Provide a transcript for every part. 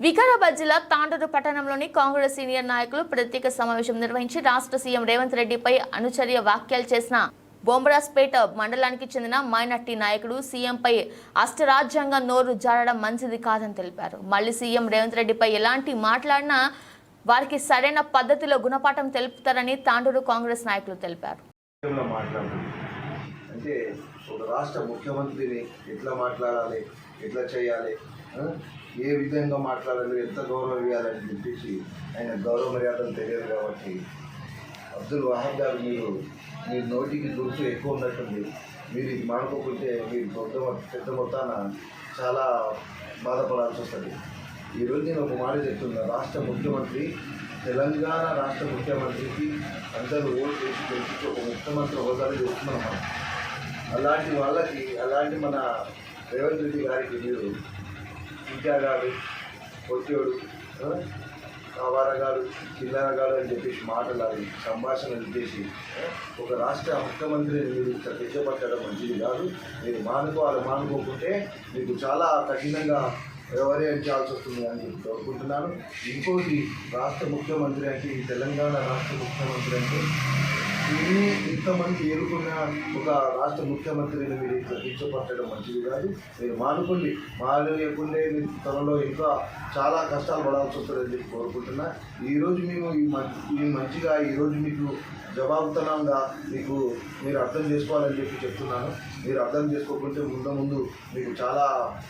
వికారాబాద్ జిల్లా తాండూరు పట్టణంలోని కాంగ్రెస్ సీనియర్ నాయకులు ప్రత్యేక సమావేశం నిర్వహించి రాష్ట్ర సీఎం రేవంత్ రెడ్డిపై అనుచర్య వ్యాఖ్యలు చేసిన బొంబరాస్పేట మండలానికి చెందిన మైనార్టీ నాయకుడు సీఎంపై అష్టరాజ్యాంగ నోరు జారడం మంచిది కాదని తెలిపారు. మళ్లీ సీఎం రేవంత్ రెడ్డిపై ఎలాంటి మాట్లాడినా వారికి సరైన పద్ధతిలో గుణపాఠం తెలుపుతారని తాండూరు కాంగ్రెస్ నాయకులు తెలిపారు. అంటే ఒక రాష్ట్ర ముఖ్యమంత్రిని ఎట్లా మాట్లాడాలి, ఎట్లా చేయాలి, ఏ విధంగా మాట్లాడాలి, ఎంత గౌరవం ఇవ్వాలని చెప్పేసి ఆయన గౌరవ మర్యాదలు తెలియదు. కాబట్టి అబ్దుల్ వహాబ్ గారు మీరు నోటికి గుర్తు ఎక్కువ ఉన్నట్టుంది. మీరు ఇది మానుకోకుంటే మీరు పెద్ద మొత్తాన చాలా బాధపడాల్సి వస్తుంది. ఈరోజు నేను ఒక మాట చెప్తున్నా, రాష్ట్ర ముఖ్యమంత్రి తెలంగాణ రాష్ట్ర ముఖ్యమంత్రికి అందరూ ఓటు వేసి గెలిచి ఒక ముఖ్యమంత్రి హోదాలో చేస్తున్నాం మనం. అలాంటి వాళ్ళకి, అలాంటి మన రేవంత్ రెడ్డి గారికి మీరు ఇంకాగాడు, కొట్టోడు, కావారగాడు, చిల్లరగాడు అని చెప్పేసి మాటలాడి సంభాషణలు చేసి ఒక రాష్ట్ర ముఖ్యమంత్రిని మీరు తెచ్చపట్టడం మంచిది కాదు. మీరు మానుకోకుంటే మీకు చాలా కఠినంగా వ్యవహరించాల్సి వస్తుంది అని చెప్పి కోరుకుంటున్నాను. ఇంకోటి, రాష్ట్ర ముఖ్యమంత్రి అంటే, ఈ తెలంగాణ రాష్ట్ర ముఖ్యమంత్రి అంటే ఇంతమంది ఎదుర్కొన్న ఒక రాష్ట్ర ముఖ్యమంత్రిని మీరు ఇట్లా కించపట్టడం మంచిది కాదు. మీరు మానేయకుండే మీరు త్వరలో ఇంకా చాలా కష్టాలు పడాల్సి వస్తుందని చెప్పి కోరుకుంటున్నా. ఈరోజు మేము ఈ మంచిగా ఈరోజు మీకు జవాబుతనంగా మీరు అర్థం చేసుకోవాలని చెప్పి చెప్తున్నాను. మీరు అర్థం చేసుకోకుంటే ముందు మీకు చాలా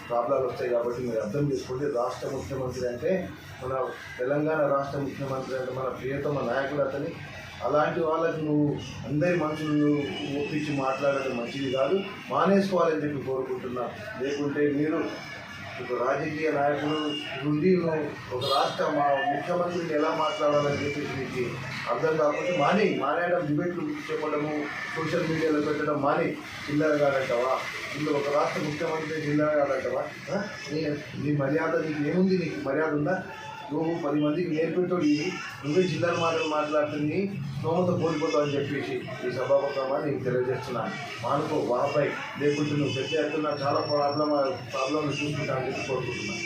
ప్రాబ్లాలు వస్తాయి. కాబట్టి మీరు అర్థం చేసుకోండి. రాష్ట్ర ముఖ్యమంత్రి అంటే మన తెలంగాణ రాష్ట్ర ముఖ్యమంత్రి అంటే మన ప్రియతమ నాయకుడు అతని. అలాంటి వాళ్ళకి నువ్వు అందరి మనుషులు ఒప్పించి మాట్లాడడం మంచిది కాదు, మానేసుకోవాలని చెప్పి కోరుకుంటున్నా. లేకుంటే మీరు ఒక రాజకీయ నాయకులు నుండి ఒక రాష్ట్ర ముఖ్యమంత్రిని ఎలా మాట్లాడాలని చెప్పేసి మీకు అర్థం కాకుండా మానేయడం, డిబేట్లు చెప్పడము, సోషల్ మీడియాలో పెట్టడం చిల్లరగాడంటావా? ఒక రాష్ట్ర ముఖ్యమంత్రి చిల్లరగాడంటావా? నీ మర్యాద నీకు ఏముంది? నీకు మర్యాద ఉందా? నువ్వు 10 మందికి నేర్పెట్టోడి, నువ్వే చిల్లర మాటలు మాట్లాడుతుంది, స్తోమత కోల్పోతావు అని చెప్పేసి ఈ సభాపక్రమాన్ని నీకు తెలియజేస్తున్నాను. మానుకో బాబాయ్, లేకుంటే నువ్వు పెద్ద ఎత్తున చాలా ప్రాబ్లంలు చూసుకుంటా అని చెప్పి కోరుకుంటున్నాను.